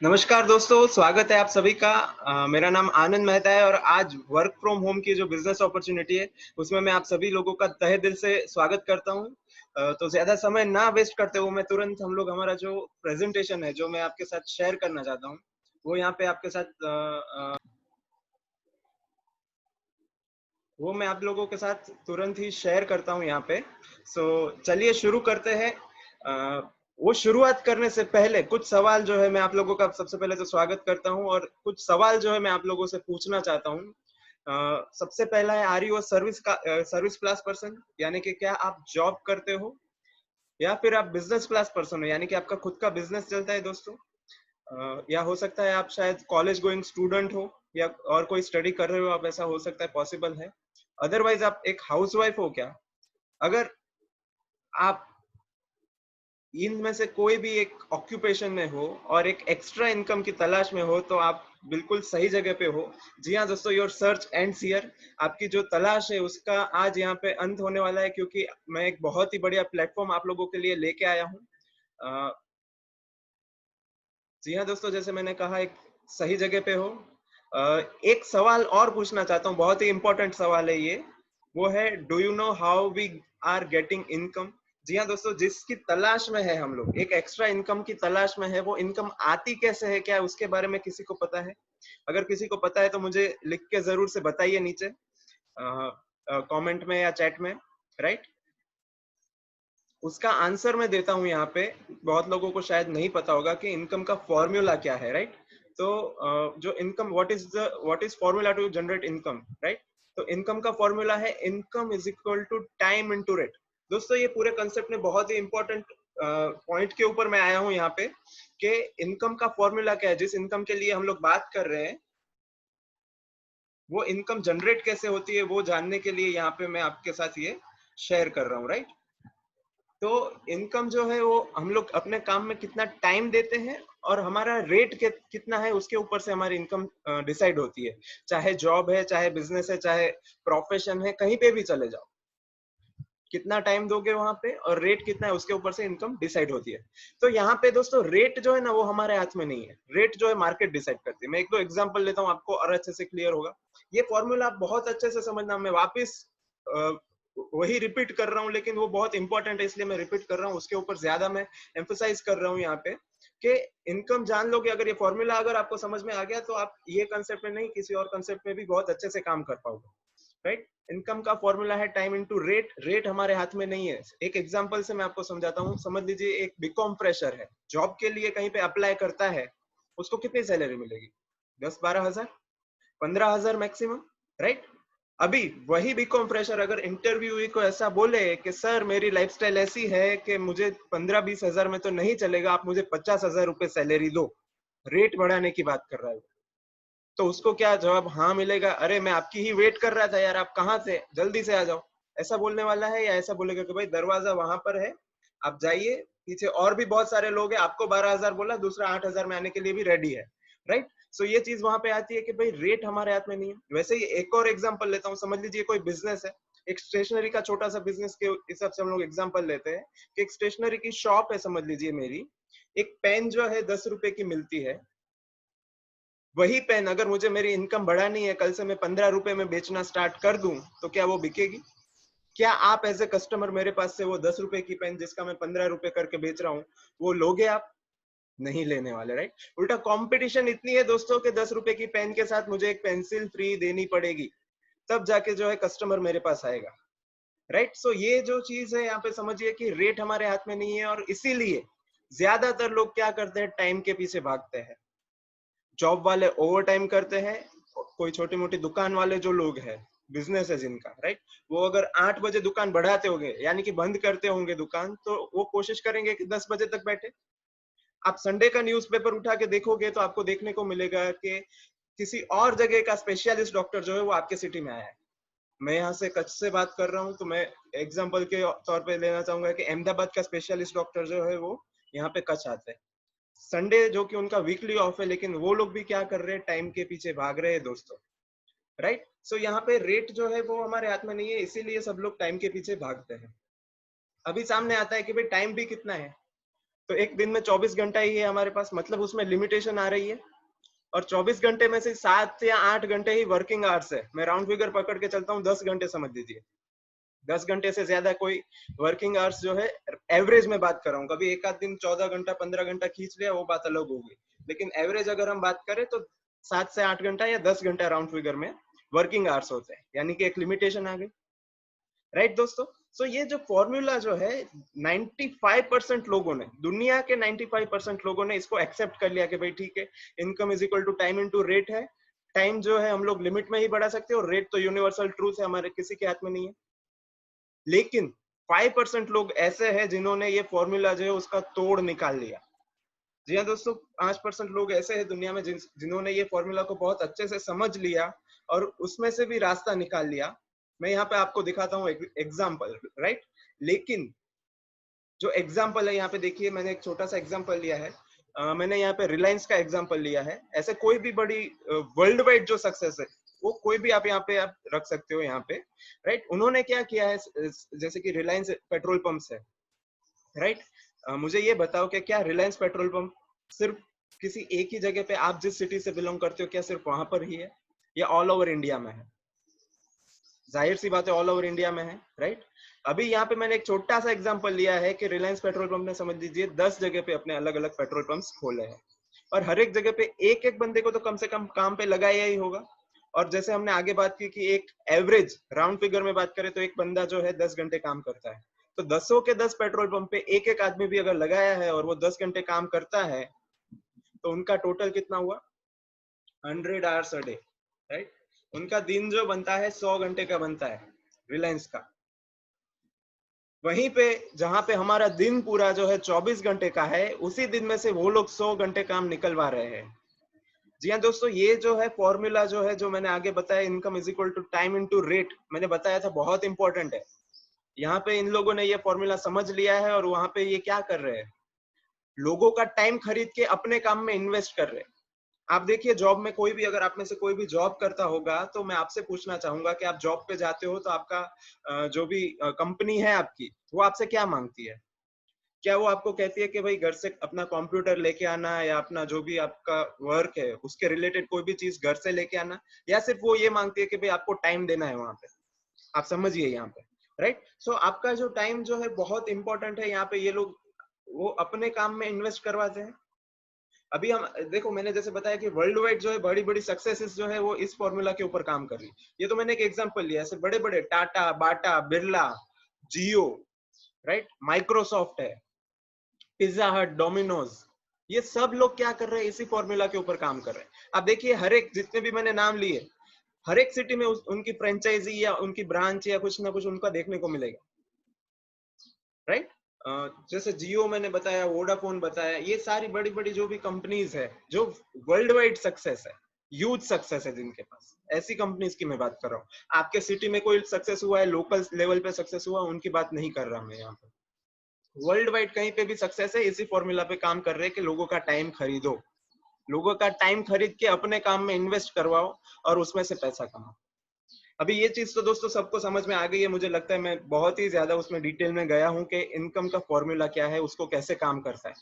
नमस्कार दोस्तों, स्वागत है आप सभी का। मेरा नाम आनंद मेहता है और आज वर्क फ्रॉम होम की जो बिज़नेस अपॉर्च्युनिटी है, उसमें मैं आप सभी लोगों का तहे दिल से स्वागत करता हूँ। तो ज़्यादा समय ना वेस्ट करते हुए मैं तुरंत हम लोग हमारा जो प्रेज़ेंटेशन है, जो मैं आपके साथ शेयर करना चाहता हूँ, वो यहाँ पे आपके साथ वो मैं आप लोगों के साथ तुरंत ही शेयर करता हूँ यहाँ पे। सो चलिए शुरू करते हैं। वो शुरुआत करने से पहले कुछ सवाल जो है मैं आप लोगों का सबसे पहले तो स्वागत करता हूँ और कुछ सवाल जो है मैं आप लोगों से पूछना चाहता हूँ। सबसे पहला है, are you a service class person? यानी कि क्या आप जॉब करते हो या फिर आप बिजनेस क्लास पर्सन हो, यानी कि आपका खुद का बिजनेस चलता है दोस्तों। या हो सकता है आप शायद कॉलेज गोइंग स्टूडेंट हो या और कोई स्टडी कर रहे हो आप, ऐसा हो सकता है, पॉसिबल है। अदरवाइज आप एक हाउसवाइफ हो क्या? अगर आप इनमें से कोई भी एक ऑक्यूपेशन में हो और एक एक्स्ट्रा इनकम की तलाश में हो, तो आप बिल्कुल सही जगह पे हो। जी हाँ दोस्तों, योर सर्च एंड्स हियर। आपकी जो तलाश है उसका आज यहाँ पे अंत होने वाला है, क्योंकि मैं एक बहुत ही बढ़िया प्लेटफॉर्म आप लोगों के लिए लेके आया हूँ। अ, जी हाँ दोस्तों, जैसे मैंने कहा, एक सही जगह पे हो। एक सवाल और पूछना चाहता हूँ, बहुत ही इंपॉर्टेंट सवाल है ये। वो है, do you know how we are getting income? जी हाँ दोस्तों, जिसकी तलाश में है हम लोग, एक एक्स्ट्रा इनकम की तलाश में है, वो इनकम आती कैसे है, क्या उसके बारे में किसी को पता है? अगर किसी को पता है तो मुझे लिख के जरूर से बताइए नीचे कमेंट में या चैट में। राइट, उसका आंसर मैं देता हूँ यहाँ पे। बहुत लोगों को शायद नहीं पता होगा कि इनकम का फॉर्मूला क्या है। राइट, तो जो income, what is formula to generate income? Right, तो इनकम का फॉर्मूला है, income is equal to time into rate. दोस्तों, ये पूरे कंसेप्ट में बहुत ही इंपॉर्टेंट पॉइंट के ऊपर मैं आया हूँ यहाँ पे, कि इनकम का फॉर्मूला क्या है। जिस इनकम के लिए हम लोग बात कर रहे हैं, वो इनकम जनरेट कैसे होती है, वो जानने के लिए यहाँ पे मैं आपके साथ ये शेयर कर रहा हूँ। राइट, तो इनकम जो है वो हम लोग अपने काम में कितना टाइम देते हैं और हमारा रेट कितना है, उसके ऊपर से हमारी इनकम डिसाइड होती है। चाहे जॉब है, चाहे बिजनेस है, चाहे प्रोफेशन है, कहीं पे भी चले जाओ, कितना टाइम दोगे वहां पे और रेट कितना है, उसके ऊपर से इनकम डिसाइड होती है। तो यहाँ पे दोस्तों, रेट जो है ना, वो हमारे हाथ में नहीं है। रेट जो है मार्केट डिसाइड करती है। मैं एक दो एग्जांपल लेता हूँ आपको, और अच्छे से क्लियर होगा। ये फॉर्मूला आप बहुत अच्छे से समझना। मैं वापस अ, वही रिपीट कर रहा हूँ, लेकिन वो बहुत इंपॉर्टेंट है, इसलिए मैं रिपीट कर रहा हूँ। उसके ऊपर ज्यादा मैं एम्फोसाइज कर रहा हूँ यहाँ पे, कि इनकम जान लोगे अगर, ये फॉर्मूला अगर आपको समझ में आ गया, तो आप ये कंसेप्ट में नहीं, किसी और कंसेप्ट में भी बहुत अच्छे से काम कर पाओगे। राइट, इनकम का फॉर्मूला है टाइम इनटू रेट। रेट हमारे हाथ में नहीं है। एक एग्जांपल से मैं आपको समझाता हूँ। समझ लीजिए, एक बीकॉम फ्रेशर है, जॉब के लिए कहीं पे अप्लाई करता है। उसको कितनी सैलरी मिलेगी? 10-12 हजार, 15 हजार मैक्सिमम। राइट, अभी वही बीकॉम फ्रेशर अगर इंटरव्यू को ऐसा बोले कि सर मेरी लाइफस्टाइल ऐसी है कि मुझे 15-20 हजार में तो नहीं चलेगा, आप मुझे 50 हजार रुपए सैलरी दो, रेट बढ़ाने की बात कर रहा है, तो उसको क्या जवाब? हाँ मिलेगा। अरे मैं आपकी ही वेट कर रहा था यार, आप कहाँ थे, जल्दी से आ जाओ। ऐसा बोलने वाला है, या ऐसा बोलेगा कि भाई दरवाजा वहां पर है, आप जाइए, पीछे और भी बहुत सारे लोग हैं, आपको 12 हजार बोला, दूसरा 8 हजार में आने के लिए भी रेडी है। राइट, सो ये चीज वहां पे आती है कि भाई रेट हमारे हाथ में नहीं है। वैसे ही एक और एग्जाम्पल लेता हूँ। समझ लीजिए कोई बिजनेस है, एक स्टेशनरी का छोटा सा बिजनेस के हिसाब से हम लोग एग्जाम्पल लेते हैं कि एक स्टेशनरी की शॉप है, समझ लीजिए मेरी। एक पेन जो है 10 रुपए की मिलती है। वही पेन अगर मुझे मेरी इनकम बढ़ानी है, कल से मैं 15 रुपए में बेचना स्टार्ट कर दूं, तो क्या वो बिकेगी? क्या आप एज ए कस्टमर मेरे पास से वो 10 रुपए की पेन, जिसका मैं 15 रुपए करके बेच रहा हूँ, वो लोगे आप? नहीं लेने वाले। राइट, उल्टा कंपटीशन इतनी है दोस्तों कि 10 रुपए की पेन के साथ मुझे एक पेंसिल फ्री देनी पड़ेगी, तब जाके जो है कस्टमर मेरे पास आएगा। राइट, सो ये जो चीज है यहाँ पे समझिए कि रेट हमारे हाथ में नहीं है, और इसीलिए ज्यादातर लोग क्या करते हैं, टाइम के पीछे भागते हैं। जॉब वाले ओवर टाइम करते हैं, कोई छोटी मोटी दुकान वाले जो लोग हैं, बिजनेस है जिनका, राइट, वो अगर 8 बजे दुकान बढ़ाते होंगे, यानी कि बंद करते होंगे दुकान, तो वो कोशिश करेंगे कि 10 बजे तक बैठे। आप संडे का न्यूज़पेपर उठा के देखोगे तो आपको देखने को मिलेगा कि किसी और जगह का स्पेशलिस्ट डॉक्टर जो है वो आपके सिटी में आया है। मैं यहाँ से कच्छ से बात कर रहा हूँ, तो मैं एग्जाम्पल के तौर पे लेना चाहूंगा कि अहमदाबाद का स्पेशलिस्ट डॉक्टर जो है वो यहाँ पे कच्छ आता है संडे, जो कि उनका वीकली ऑफ है, लेकिन वो लोग भी क्या कर रहे हैं, टाइम के पीछे भाग रहे हैं दोस्तों। राइट, सो यहाँ पे रेट जो है वो हमारे हाथ में नहीं है, इसीलिए सब लोग टाइम के पीछे भागते हैं। अभी सामने आता है कि भाई टाइम भी कितना है। तो एक दिन में 24 घंटा ही है हमारे पास, मतलब उसमें लिमिटेशन आ रही है। और 24 घंटे में से 7 या 8 घंटे ही वर्किंग आवर्स है। मैं राउंड फिगर पकड़ के चलता हूँ, 10 घंटे समझ लीजिए। 10 घंटे से ज्यादा कोई वर्किंग आवर्स जो है, एवरेज में बात कर रहा हूँ, कभी एक आध दिन 14 घंटा 15 घंटा खींच लिया, वो बात अलग होगी, लेकिन एवरेज अगर हम बात करें तो 7 से 8 घंटा या 10 घंटा राउंड फिगर में वर्किंग आवर्स होते हैं, यानी कि एक लिमिटेशन आ गई। राइट दोस्तों, सो ये जो फॉर्मूला जो है 95% लोगों ने, दुनिया के 95% लोगों ने इसको एक्सेप्ट कर लिया कि भाई ठीक है, income is equal to time into rate है। टाइम जो है हम लोग लिमिट में ही बढ़ा सकते हैं, और रेट तो यूनिवर्सल ट्रूथ है, हमारे किसी के हाथ में नहीं है। लेकिन 5% लोग ऐसे हैं जिन्होंने ये फॉर्मूला जो है उसका तोड़ निकाल लिया। जी हाँ दोस्तों, 5% लोग ऐसे हैं दुनिया में जिन्होंने ये फॉर्मूला को बहुत अच्छे से समझ लिया और उसमें से भी रास्ता निकाल लिया। मैं यहाँ पे आपको दिखाता हूँ एग्जाम्पल, राइट। लेकिन जो एग्जाम्पल है यहाँ पे देखिए, मैंने एक छोटा सा एग्जाम्पल लिया है। मैंने यहाँ पे रिलायंस का एग्जाम्पल लिया है। ऐसे कोई भी बड़ी वर्ल्ड वाइड जो सक्सेस है, वो कोई भी आप यहाँ पे आप रख सकते हो यहाँ पे, राइट। उन्होंने क्या किया है, जैसे कि रिलायंस पेट्रोल पंप्स है, राइट। मुझे ये बताओ कि क्या रिलायंस पेट्रोल पंप सिर्फ किसी एक ही जगह पे, आप जिस सिटी से बिलोंग करते हो, क्या सिर्फ वहां पर ही है, या ऑल ओवर इंडिया में है? जाहिर सी बात है ऑल ओवर इंडिया में है, राइट। अभी यहाँ पे मैंने एक छोटा सा एग्जांपल लिया है कि रिलायंस पेट्रोल पंप ने, समझ लीजिए, 10 जगह पे अपने अलग अलग पेट्रोल पंप्स खोले हैं, और हर एक जगह पे एक एक बंदे को तो कम से कम काम पे लगाया ही होगा। और जैसे हमने आगे बात की कि एक एवरेज राउंड फिगर में बात करें तो एक बंदा जो है 10 घंटे काम करता है, तो 10 के 10 पेट्रोल पंप पे एक एक आदमी भी अगर लगाया है और वो 10 घंटे काम करता है, तो उनका टोटल कितना हुआ? 100 आवर्स अ डे, राइट। उनका दिन जो बनता है 100 घंटे का बनता है, रिलायंस का। वहीं पे जहां पे हमारा दिन पूरा जो है 24 घंटे का है, उसी दिन में से वो लोग 100 घंटे काम निकलवा रहे हैं। जी हाँ दोस्तों, ये जो है फॉर्मूला जो है, जो मैंने आगे बताया, income is equal to time into rate, मैंने बताया था बहुत इंपॉर्टेंट है। यहाँ पे इन लोगों ने ये फॉर्मूला समझ लिया है, और वहां पे ये क्या कर रहे हैं, लोगों का टाइम खरीद के अपने काम में इन्वेस्ट कर रहे हैं। आप देखिए, जॉब में कोई भी, अगर आप में से कोई भी जॉब करता होगा, तो मैं आपसे पूछना चाहूंगा कि आप जॉब पे जाते हो तो आपका जो भी कंपनी है आपकी, वो आपसे क्या मांगती है? क्या वो आपको कहती है कि भाई घर से अपना कंप्यूटर लेके आना, या अपना जो भी आपका वर्क है उसके रिलेटेड कोई भी चीज घर से लेके आना, या सिर्फ वो ये मांगती है कि भाई आपको टाइम देना है वहां पे? आप समझिए यहाँ पे, राइट। सो आपका जो टाइम जो है बहुत इंपॉर्टेंट है, यहाँ पे ये लोग वो अपने काम में इन्वेस्ट करवाते हैं। अभी हम देखो, मैंने जैसे बताया कि वर्ल्ड वाइड जो है बड़ी बड़ी सक्सेसेस जो है वो इस फॉर्मूला के ऊपर काम कर रही है। ये तो मैंने एक एग्जांपल लिया, ऐसे बड़े बड़े टाटा, बाटा, बिरला, जियो, राइट, माइक्रोसॉफ्ट है, पिज्जा हट, डोमिनोज, ये सब लोग क्या कर रहे हैं, इसी फॉर्मूला के ऊपर काम कर रहे हैं। आप देखिए, हर एक जितने भी मैंने नाम लिए, हर एक सिटी में उनकी फ्रेंचाइजी या उनकी ब्रांच या कुछ ना कुछ उनका देखने को मिलेगा, राइट। जैसे जियो मैंने बताया, वोडाफोन बताया, ये सारी बड़ी बड़ी जो भी कंपनीज है, जो वर्ल्ड वाइड सक्सेस है, ह्यूज सक्सेस है जिनके पास, ऐसी कंपनीज की मैं बात कर रहा हूँ। आपके सिटी में कोई सक्सेस हुआ है, लोकल लेवल पे सक्सेस हुआ, उनकी बात नहीं कर रहा मैं यहाँ पे। वर्ल्ड वाइड कहीं पे भी सक्सेस है, इसी फॉर्मूला पे काम कर रहे हैं कि लोगों का टाइम खरीदो, लोगों का टाइम खरीद के अपने काम में इन्वेस्ट करवाओ, और उसमें से पैसा कमाओ। अभी ये चीज तो दोस्तों सबको समझ में आ गई है, मुझे लगता है। मैं बहुत ही ज्यादा उसमें डिटेल में गया हूँ कि इनकम का फॉर्मूला क्या है, उसको कैसे काम करता है।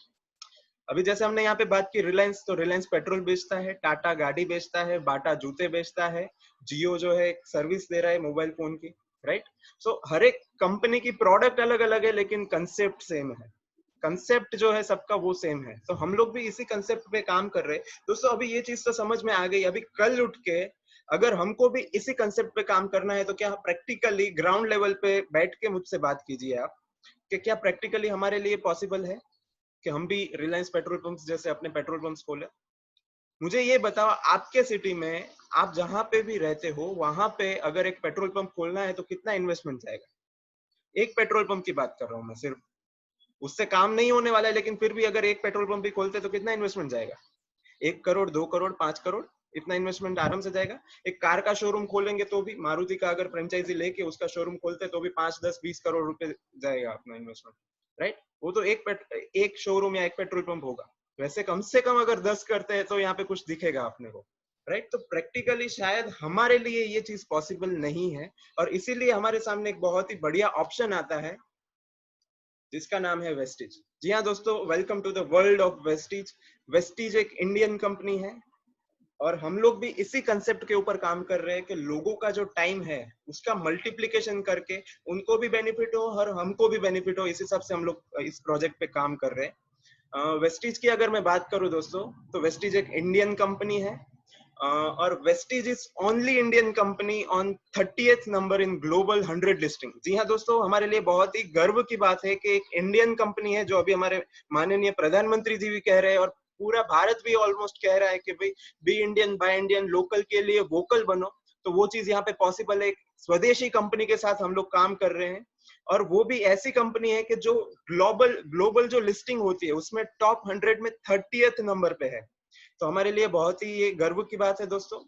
अभी जैसे हमने यहाँ पे बात की रिलायंस, तो रिलायंस पेट्रोल बेचता है, टाटा गाड़ी बेचता है, बाटा जूते बेचता है, जियो जो है सर्विस दे रहा है मोबाइल फोन की, राइट। सो हर एक कंपनी की प्रोडक्ट अलग अलग है, लेकिन कंसेप्ट सेम है। कंसेप्ट जो है सबका वो सेम है, तो हम लोग भी इसी कंसेप्ट पे काम कर रहे हैं दोस्तों। अभी ये चीज तो समझ में आ गई। अभी कल उठ के अगर हमको भी इसी कंसेप्ट पे काम करना है, तो क्या प्रैक्टिकली ग्राउंड लेवल पे बैठ के मुझसे बात कीजिए आप, कि क्या प्रैक्टिकली हमारे लिए पॉसिबल है कि हम भी रिलायंस पेट्रोल पंप्स जैसे अपने पेट्रोल पंप्स खोले? मुझे ये बताओ, आपके सिटी में, आप जहां पे भी रहते हो, वहां पे अगर एक पेट्रोल पंप खोलना है तो कितना इन्वेस्टमेंट जाएगा? एक पेट्रोल पंप की बात कर रहा हूँ मैं सिर्फ, उससे काम नहीं होने वाला है, लेकिन फिर भी अगर एक पेट्रोल पंप भी खोलते तो कितना इन्वेस्टमेंट जाएगा? 1 करोड़, 2 करोड़, 5 करोड़, इतना इन्वेस्टमेंट आराम से जाएगा। एक कार का शोरूम खोलेंगे तो भी, मारुति का अगर फ्रेंचाइजी लेके उसका शोरूम खोलते तो भी 5, 10, 20 करोड़ रुपए जाएगा अपना इन्वेस्टमेंट, राइट। वो तो एक शोरूम या एक पेट्रोल पंप होगा। वैसे कम से कम अगर 10 करते हैं तो यहाँ पे कुछ दिखेगा अपने को, राइट। तो प्रैक्टिकली शायद हमारे लिए ये चीज पॉसिबल नहीं है, और इसीलिए हमारे सामने एक बहुत ही बढ़िया ऑप्शन आता है जिसका नाम है वेस्टिज। जी हाँ दोस्तों, welcome to the world of Vestige. Vestige एक इंडियन कंपनी है और हम लोग भी इसी कंसेप्ट के ऊपर काम कर रहे हैं कि लोगों का जो टाइम है उसका मल्टीप्लिकेशन करके उनको भी बेनिफिट हो और हमको भी बेनिफिट हो, इस हिसाब से हम लोग इस प्रोजेक्ट पे काम कर रहे हैं। वेस्टिज की अगर मैं बात करूं दोस्तों, तो वेस्टिज एक इंडियन कंपनी है और Vestige is only Indian company on 30th number in global 100 listing. जी हाँ दोस्तों, हमारे लिए बहुत ही गर्व की बात है कि एक इंडियन कंपनी है, जो अभी हमारे माननीय प्रधानमंत्री जी भी कह रहे हैं और पूरा भारत भी ऑलमोस्ट कह रहा है कि भाई be Indian buy Indian, local के लिए वोकल बनो। तो वो चीज यहाँ पे पॉसिबल है। एक स्वदेशी कंपनी के साथ हम लोग काम कर रहे हैं और वो भी ऐसी कंपनी है कि जो ग्लोबल ग्लोबल जो लिस्टिंग होती है उसमें टॉप 100 में 30th नंबर पे है। तो हमारे लिए बहुत ही ये गर्व की बात है दोस्तों।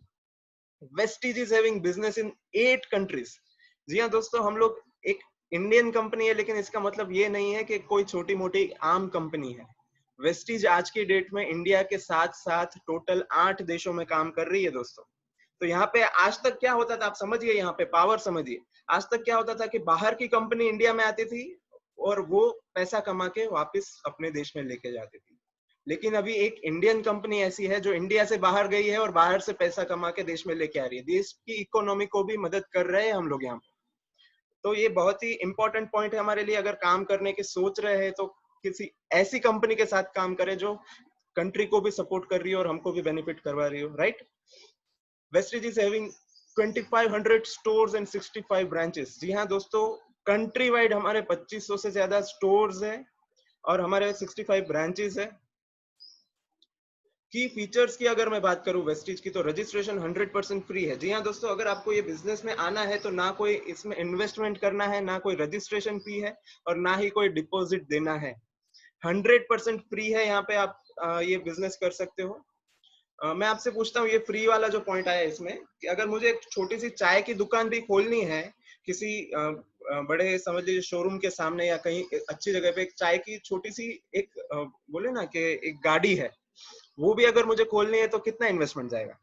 Vestige is having business in 8 countries. जी हाँ दोस्तों, हम लोग एक इंडियन कंपनी है, लेकिन इसका मतलब ये नहीं है कि कोई छोटी मोटी आम कंपनी है। वेस्टिज आज की डेट में इंडिया के साथ साथ टोटल 8 देशों में काम कर रही है दोस्तों। तो यहाँ पे आज तक क्या होता था, आप समझिए, यहाँ पे पावर समझिए। आज तक क्या होता था कि बाहर की कंपनी इंडिया में आती थी और वो पैसा कमा के वापस अपने देश में लेके जाती थी। लेकिन अभी एक इंडियन कंपनी ऐसी है जो इंडिया से बाहर गई है और बाहर से पैसा कमा के देश में लेके आ रही है। देश की इकोनॉमी को भी मदद कर रहे हैं हम लोग यहाँ पे। तो ये बहुत ही इंपॉर्टेंट पॉइंट है हमारे लिए। अगर काम करने की सोच रहे हैं तो किसी ऐसी कंपनी के साथ काम करें जो कंट्री को भी सपोर्ट कर रही है और हमको भी बेनिफिट करवा रही हो, right. Vestige is having 2500 stores and 65 branches. जी हाँ दोस्तों, कंट्री वाइड हमारे 2500 से ज्यादा स्टोर्स है और हमारे 65 ब्रांचेस है। की फीचर्स की अगर मैं बात करूं वेस्टिज की, तो रजिस्ट्रेशन 100% फ्री है। जी हाँ दोस्तों, अगर आपको ये बिजनेस में आना है तो ना कोई इसमें इन्वेस्टमेंट करना है, ना कोई रजिस्ट्रेशन फी है और ना ही कोई डिपॉजिट देना है। 100% फ्री है। यहाँ पे आप ये बिजनेस कर सकते हो। मैं आपसे पूछता हूँ, ये फ्री वाला जो पॉइंट आया इसमें, कि अगर मुझे एक छोटी सी चाय की दुकान भी खोलनी है किसी बड़े समझ लीजिए शोरूम के सामने या कहीं अच्छी जगह पे, एक चाय की छोटी सी एक बोले ना कि एक गाड़ी है, वो भी अगर मुझे खोलनी है तो कितना इन्वेस्टमेंट जाएगा?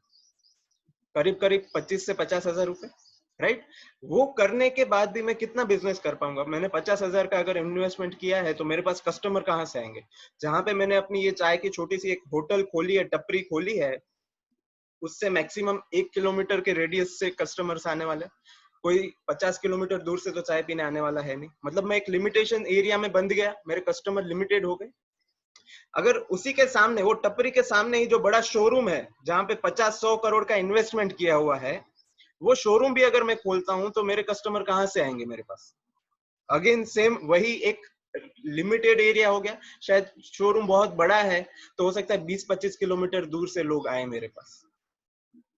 करीब करीब 25 से 50 हजार रुपए, राइट। वो करने के बाद भी मैं कितना बिजनेस कर पाऊंगा? मैंने 50 हजार का अगर इन्वेस्टमेंट किया है तो मेरे पास कस्टमर कहाँ से आएंगे? जहां पे मैंने अपनी ये चाय की छोटी सी एक होटल खोली है, टपरी खोली है, उससे मैक्सिमम 1 किलोमीटर के रेडियस से कस्टमर्स आने वाले। कोई 50 किलोमीटर दूर से तो चाय पीने आने वाला है नहीं। मतलब मैं एक लिमिटेशन एरिया में बंद गया, मेरे कस्टमर लिमिटेड हो गए। अगर उसी के सामने, वो टपरी के सामने ही जो बड़ा शोरूम है जहां पे 50-100 करोड़ का इन्वेस्टमेंट किया हुआ है, वो शोरूम भी अगर मैं खोलता हूं तो मेरे कस्टमर कहां से आएंगे मेरे पास? अगेन सेम वही एक लिमिटेड एरिया हो गया। शायद शोरूम बहुत बड़ा है तो हो सकता है 20-25 किलोमीटर दूर से लोग आए मेरे पास,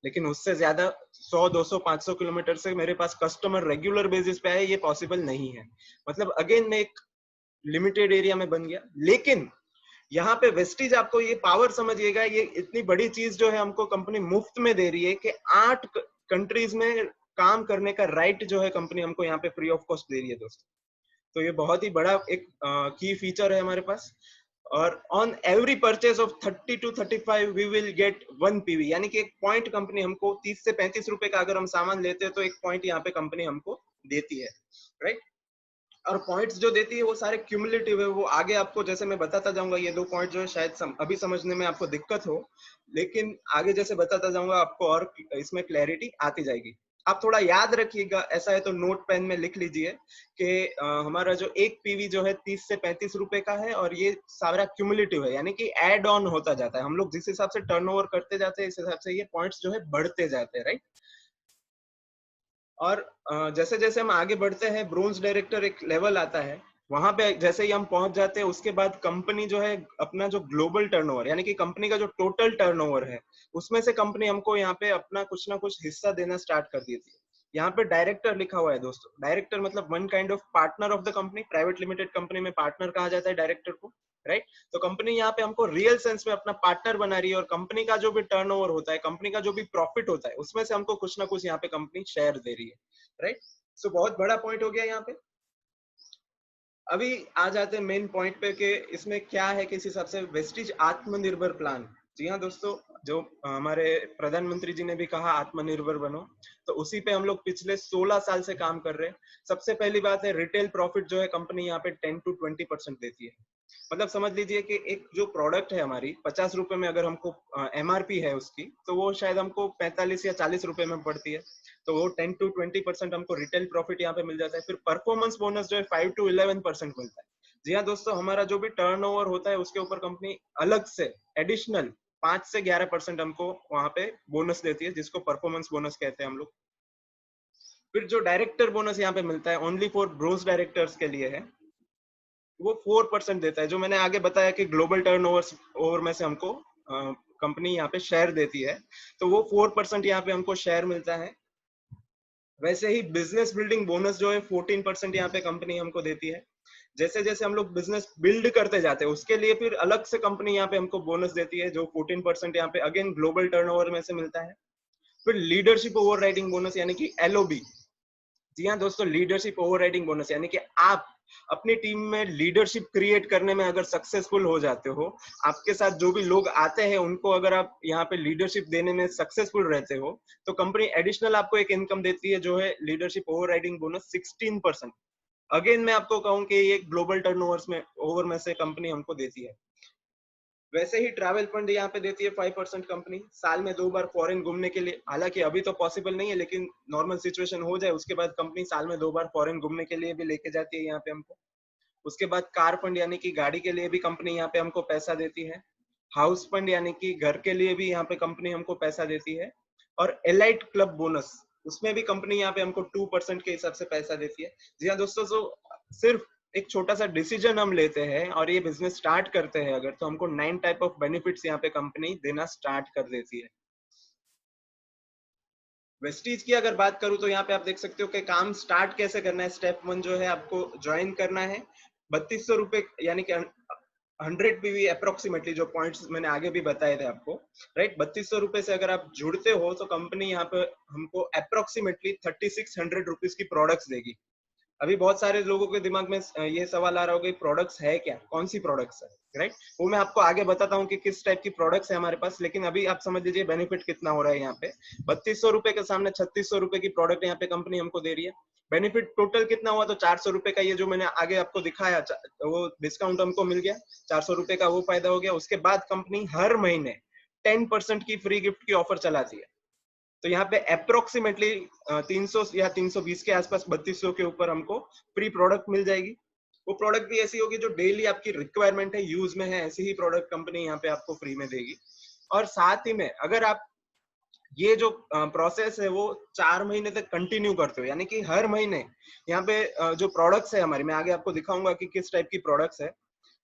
लेकिन उससे ज्यादा 100, 200, 500 किलोमीटर से मेरे पास कस्टमर रेगुलर बेसिस पे आए, ये पॉसिबल नहीं है। मतलब अगेन मैं एक लिमिटेड एरिया में बन गया। लेकिन यहाँ पे वेस्टिज, आपको ये पावर समझिएगा, ये इतनी बड़ी चीज जो है हमको कंपनी मुफ्त में दे रही है कि 8 कंट्रीज में काम करने का राइट जो है कंपनी हमको यहाँ पे फ्री ऑफ कॉस्ट दे रही है दोस्तों। तो ये बहुत ही बड़ा एक की फीचर है हमारे पास। और on every purchase of 30 to 35 we will get 1 PV, यानी कि एक पॉइंट कंपनी हमको 30 से 35 रुपए का अगर हम सामान लेते हैं तो एक पॉइंट यहाँ पे कंपनी हमको देती है, राइट। और पॉइंट्स जो देती है वो सारे क्यूमुलेटिव है। वो आगे आपको जैसे मैं बताता जाऊंगा, ये 2 पॉइंट जो है शायद अभी समझने में आपको दिक्कत हो, लेकिन आगे जैसे बताता जाऊंगा आपको और इसमें क्लैरिटी आती जाएगी। आप थोड़ा याद रखिएगा, ऐसा है तो नोट पेन में लिख लीजिए कि हमारा जो एक पीवी जो है 30 से 35 रुपए का है और ये सारा क्यूमुलेटिव है, यानी कि एड ऑन होता जाता है। हम लोग जिस हिसाब से टर्नओवर करते जाते हैं इस हिसाब से ये पॉइंट्स जो है बढ़ते जाते हैं, राइट। और जैसे जैसे हम आगे बढ़ते हैं, ब्रोंज डायरेक्टर एक लेवल आता है, वहां पे जैसे ही हम पहुंच जाते हैं उसके बाद कंपनी जो है अपना जो ग्लोबल टर्नओवर, यानी कि कंपनी का जो टोटल टर्नओवर है, उसमें से कंपनी हमको यहाँ पे अपना कुछ ना कुछ हिस्सा देना स्टार्ट कर देती है। यहाँ पे डायरेक्टर लिखा हुआ है दोस्तों। डायरेक्टर मतलब one kind of partner of the company. Private limited company में पार्टनर कहा जाता है डायरेक्टर को, राइट। तो कंपनी यहाँ पे हमको रियल सेंस में अपना पार्टनर बना रही है और कंपनी का जो भी टर्नओवर होता है, कंपनी का जो भी प्रॉफिट होता है, उसमें से हमको कुछ ना कुछ यहाँ पे कंपनी शेयर दे रही है, राइट। सो बहुत बड़ा पॉइंट हो गया यहाँ पे। अभी आ जाते हैं मेन पॉइंट पे कि इसमें क्या है, किस हिसाब से वेस्टिज आत्मनिर्भर प्लान। जी हाँ दोस्तों, जो हमारे प्रधानमंत्री जी ने भी कहा आत्मनिर्भर बनो, तो उसी पे हम लोग पिछले 16 साल से काम कर रहे हैं। सबसे पहली बात है रिटेल प्रॉफिट जो है कंपनी यहाँ पे 10 to 20% देती है। मतलब समझ लीजिए कि एक जो प्रोडक्ट है हमारी 50 रुपए में अगर हमको एमआरपी है उसकी, तो वो शायद हमको 45 या 40 रुपए में पड़ती है। तो वो 10 to 20% हमको रिटेल प्रॉफिट यहाँ पे मिल जाता है। फिर परफॉर्मेंस बोनस जो है 5 to 11% मिलता है। जी हाँ दोस्तों, हमारा जो भी टर्नओवर होता है उसके ऊपर कंपनी अलग से एडिशनल 5 से 11% हमको वहां पे बोनस देती है, जिसको परफॉर्मेंस बोनस कहते हैं हम लोग। फिर जो डायरेक्टर बोनस यहाँ पे मिलता है ओनली फॉर ब्रोस डायरेक्टर्स के लिए है, वो 4% देता है। जो मैंने आगे बताया कि ग्लोबल टर्नओवर में से हमको कंपनी यहाँ पे शेयर देती है, तो वो 4% यहाँ पे हमको शेयर मिलता है। वैसे ही बिजनेस बिल्डिंग बोनस जो है 14% यहाँ पे कंपनी हमको देती है। जैसे जैसे हम लोग बिजनेस बिल्ड करते जाते हैं उसके लिए फिर अलग से कंपनी यहाँ पे हमको बोनस देती है, जो 14% यहाँ पे अगेन ग्लोबल टर्नओवर में से मिलता है। फिर लीडरशिप ओवर राइडिंग बोनस यानी कि एलओबी। जी हाँ दोस्तों, लीडरशिप ओवर राइडिंग बोनस यानी कि आप अपनी टीम में लीडरशिप क्रिएट करने में अगर सक्सेसफुल हो जाते हो, आपके साथ जो भी लोग आते हैं उनको अगर आप यहाँ पे लीडरशिप देने में सक्सेसफुल रहते हो, तो कंपनी एडिशनल आपको एक इनकम देती है जो है leadership over riding bonus 16%। Again मैं आपको कहूँ कि ये ग्लोबल टर्नओवर में से कंपनी हमको देती है। वैसे ही ट्रैवल फंड यहाँ पे देती है 5% कंपनी, साल में 2 बार फॉरेन घूमने के लिए। हालांकि अभी तो पॉसिबल नहीं है, लेकिन नॉर्मल सिचुएशन हो जाए उसके बाद कंपनी साल में 2 बार फॉरेन घूमने के लिए भी लेके जाती है यहाँ पे हमको। उसके बाद कार फंड यानी कि गाड़ी के लिए भी कंपनी यहाँ पे हमको पैसा देती है। हाउस फंड यानी कि घर के लिए भी यहाँ पे कंपनी हमको पैसा देती है। और एलाइट क्लब बोनस, उसमें भी कंपनी यहाँ पे हमको 2% के हिसाब से पैसा देती है। जी हाँ दोस्तों, तो सिर्फ एक छोटा सा डिसीजन हम लेते हैं और ये बिजनेस स्टार्ट करते हैं अगर, तो हमको 9 टाइप ऑफ बेनिफिट्स यहाँ पे कंपनी देना स्टार्ट कर देती है। वेस्टीज की अगर बात करूं तो यहाँ पे आप देख सकते हो कि काम स्टार्ट कैसे करना है। स्टेप 1 जो है आपको ज्वाइन करना है। 3200 रुपए यानी कि 100 पीवी अप्रोक्सीमेटली, जो पॉइंट्स मैंने आगे भी बताए थे आपको, राइट। 3200 रुपए से अगर आप जुड़ते हो तो कंपनी यहाँ पे हमको अप्रोक्सीमेटली 3600 रुपीज की प्रोडक्ट्स देगी। अभी बहुत सारे लोगों के दिमाग में ये सवाल आ रहा होगा, प्रोडक्ट्स है क्या, कौन सी प्रोडक्ट्स है, राइट। वो मैं आपको आगे बताता हूँ कि किस टाइप की प्रोडक्ट्स है हमारे पास, लेकिन अभी आप समझ लीजिए बेनिफिट कितना हो रहा है यहाँ पे। 3200 रुपए के सामने 3600 रुपए की प्रोडक्ट यहाँ पे कंपनी हमको दे रही है। बेनिफिट टोटल कितना हुआ, तो 400 रुपए का ये जो मैंने आगे आपको दिखाया वो डिस्काउंट हमको मिल गया, 400 रुपए का वो फायदा हो गया। उसके बाद कंपनी हर महीने 10% की फ्री गिफ्ट की ऑफर चलाती है। तो यहाँ पे अप्रोक्सीमेटली 300 या 320 के आसपास 3200 के ऊपर हमको फ्री प्रोडक्ट मिल जाएगी। वो प्रोडक्ट भी ऐसी होगी जो डेली आपकी रिक्वायरमेंट है, यूज में है, ऐसी ही प्रोडक्ट कंपनी यहाँ पे आपको फ्री में देगी। और साथ ही में अगर आप ये जो प्रोसेस है वो 4 महीने तक कंटिन्यू करते हो, यानी कि हर महीने यहाँ पे जो प्रोडक्ट्स है हमारी, मैं आगे आपको दिखाऊंगा कि किस टाइप की प्रोडक्ट्स है।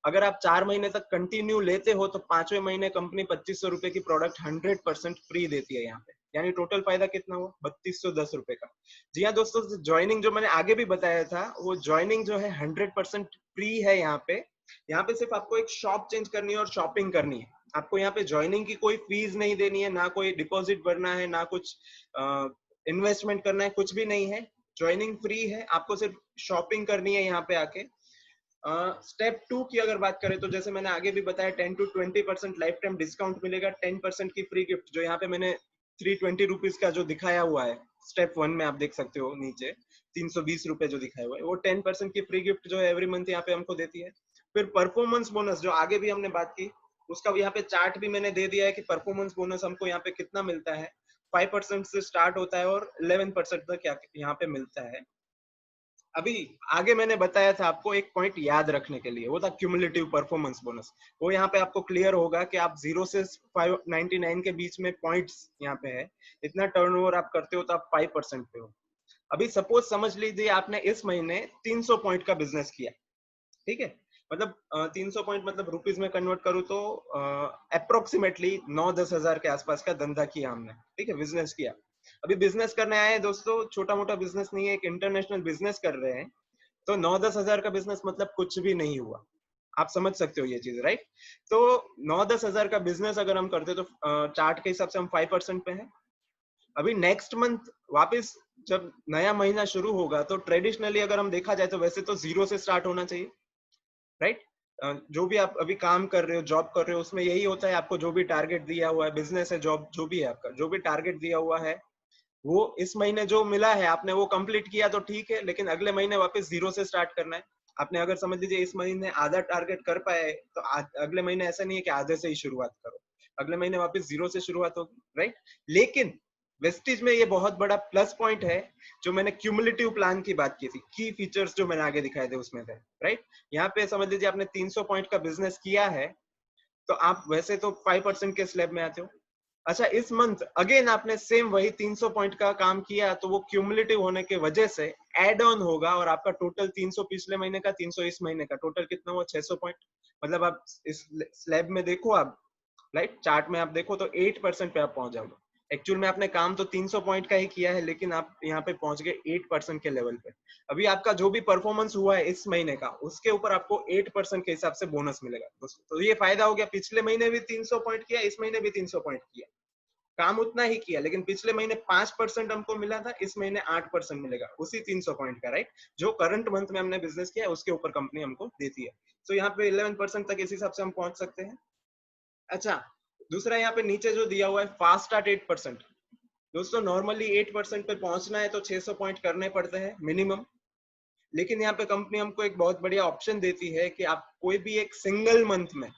अगर आप 4 महीने तक कंटिन्यू लेते हो तो 5वें महीने कंपनी 2500 रुपए की प्रोडक्ट 100% फ्री देती है यहाँ पे। यानी टोटल फायदा कितना हुआ, 3210 रुपए का। जी हाँ दोस्तों, ज्वाइनिंग जो मैंने आगे भी बताया था, वो ज्वाइनिंग जो है 100% फ्री है यहाँ पे। यहाँ पे सिर्फ आपको एक शॉप चेंज करनी है और शॉपिंग करनी है। आपको यहाँ पे ज्वाइनिंग की कोई फीस नहीं देनी है, ना कोई डिपॉजिट भरना है, ना कुछ इन्वेस्टमेंट करना है, कुछ भी नहीं है। ज्वाइनिंग फ्री है, आपको सिर्फ शॉपिंग करनी है यहाँ पे आके। स्टेप 2 की अगर बात करें तो जैसे मैंने आगे भी बताया 10 to 20% लाइफ टाइम डिस्काउंट मिलेगा, 10% की फ्री गिफ्ट, जो यहाँ पे मैंने 320 रुपीज का जो दिखाया हुआ है स्टेप 1 में, आप देख सकते हो नीचे 320 रुपए जो दिखाया हुआ है, वो 10% की फ्री गिफ्ट जो है एवरी मंथ यहाँ पे हमको देती है। फिर परफॉर्मेंस बोनस जो आगे भी हमने बात की, उसका यहाँ पे चार्ट भी मैंने दे दिया है कि परफॉर्मेंस बोनस हमको यहाँ पे कितना मिलता है। 5% से स्टार्ट होता है और 11% तक यहाँ पे मिलता है। अभी आगे मैंने बताया था आपको एक पॉइंट याद रखने के लिए, वो था क्यूमुलेटिव परफॉर्मेंस बोनस। वो यहाँ पे आपको क्लियर होगा कि आप 0 से 599 के बीच में पॉइंट्स यहाँ पे है, इतना टर्नओवर आप करते हो तो आप 5% पे हो। अभी सपोज समझ लीजिए आपने इस महीने 300 पॉइंट का बिजनेस किया, ठीक है। मतलब 300 पॉइंट मतलब रुपीज में कन्वर्ट करूँ तो अप्रोक्सीमेटली 9-10 हजार के आसपास का धंधा किया हमने, ठीक है, बिजनेस किया। अभी बिजनेस करने आए हैं दोस्तों, छोटा मोटा बिजनेस नहीं है, एक इंटरनेशनल बिजनेस कर रहे हैं। तो 9-10 हजार का बिजनेस मतलब कुछ भी नहीं हुआ। आप समझ सकते हो ये चीज, राइट। तो 9-10 हजार का बिजनेस अगर हम करते तो चार्ट के हिसाब से हम 5% पे हैं। अभी नेक्स्ट मंथ वापस जब नया महीना शुरू होगा तो ट्रेडिशनली अगर हम देखा जाए तो वैसे तो 0 से स्टार्ट होना चाहिए, राइट। जो भी आप अभी काम कर रहे हो, जॉब कर रहे हो, उसमें यही होता है, आपको जो भी टारगेट दिया हुआ है, बिजनेस है, जॉब जो भी है आपका, जो भी टारगेट दिया हुआ है, वो इस महीने जो मिला है आपने वो कंप्लीट किया तो ठीक है, लेकिन अगले महीने वापस जीरो से स्टार्ट करना है। आपने अगर समझ लीजिए इस महीने आधा टारगेट कर पाए तो अगले महीने ऐसा नहीं है कि आधे से ही शुरुआत करो, अगले महीने वापस जीरो से शुरुआत होगी, राइट। लेकिन वेस्टिज में ये बहुत बड़ा प्लस पॉइंट है, जो मैंने क्यूमुलेटिव प्लान की बात की थी, की फीचर्स जो मैंने आगे दिखाए थे उसमें थे, राइट। यहाँ पे समझ लीजिए आपने 300 पॉइंट का बिजनेस किया है, तो आप वैसे तो 5% के स्लैब में आते हो। अच्छा, इस मंथ अगेन आपने सेम वही 300 पॉइंट का काम किया, तो वो क्यूमुलेटिव होने के वजह से एड ऑन होगा और आपका टोटल 300 पिछले महीने का, 300 इस महीने का, टोटल कितना हुआ 600 पॉइंट। मतलब आप इस स्लैब में देखो, आप राइट चार्ट में आप देखो तो 8% पे आप पहुंच जाओगे। एक्चुअल में आपने काम तो 300 पॉइंट का ही किया है, लेकिन आप यहाँ पे पहुंच गए 8% के लेवल पे। अभी आपका जो भी परफॉर्मेंस हुआ है इस महीने का, उसके ऊपर आपको 8% के हिसाब से बोनस मिलेगा दोस्तों। तो ये फायदा हो गया, पिछले महीने भी 300 पॉइंट किया, इस महीने भी 300 पॉइंट किया, काम उतना ही किया, लेकिन पिछले महीने 5% हमको मिला था, इस महीने 8% मिलेगा उसी 300 पॉइंट का, राइट। जो करंट मंथ में हमने बिजनेस किया है उसके ऊपर कंपनी हमको देती है। तो यहाँ पे 11% तक इस हिसाब से हम पहुंच सकते हैं। अच्छा, दूसरा यहाँ पे नीचे जो दिया हुआ है फास्ट स्टार्ट 8%। दोस्तों नॉर्मली 8% पे पहुंचना है तो 600 पॉइंट करने पड़ते हैं मिनिमम, लेकिन यहाँ पे कंपनी हमको एक बहुत बढ़िया ऑप्शन देती है कि आप कोई भी एक सिंगल मंथ में,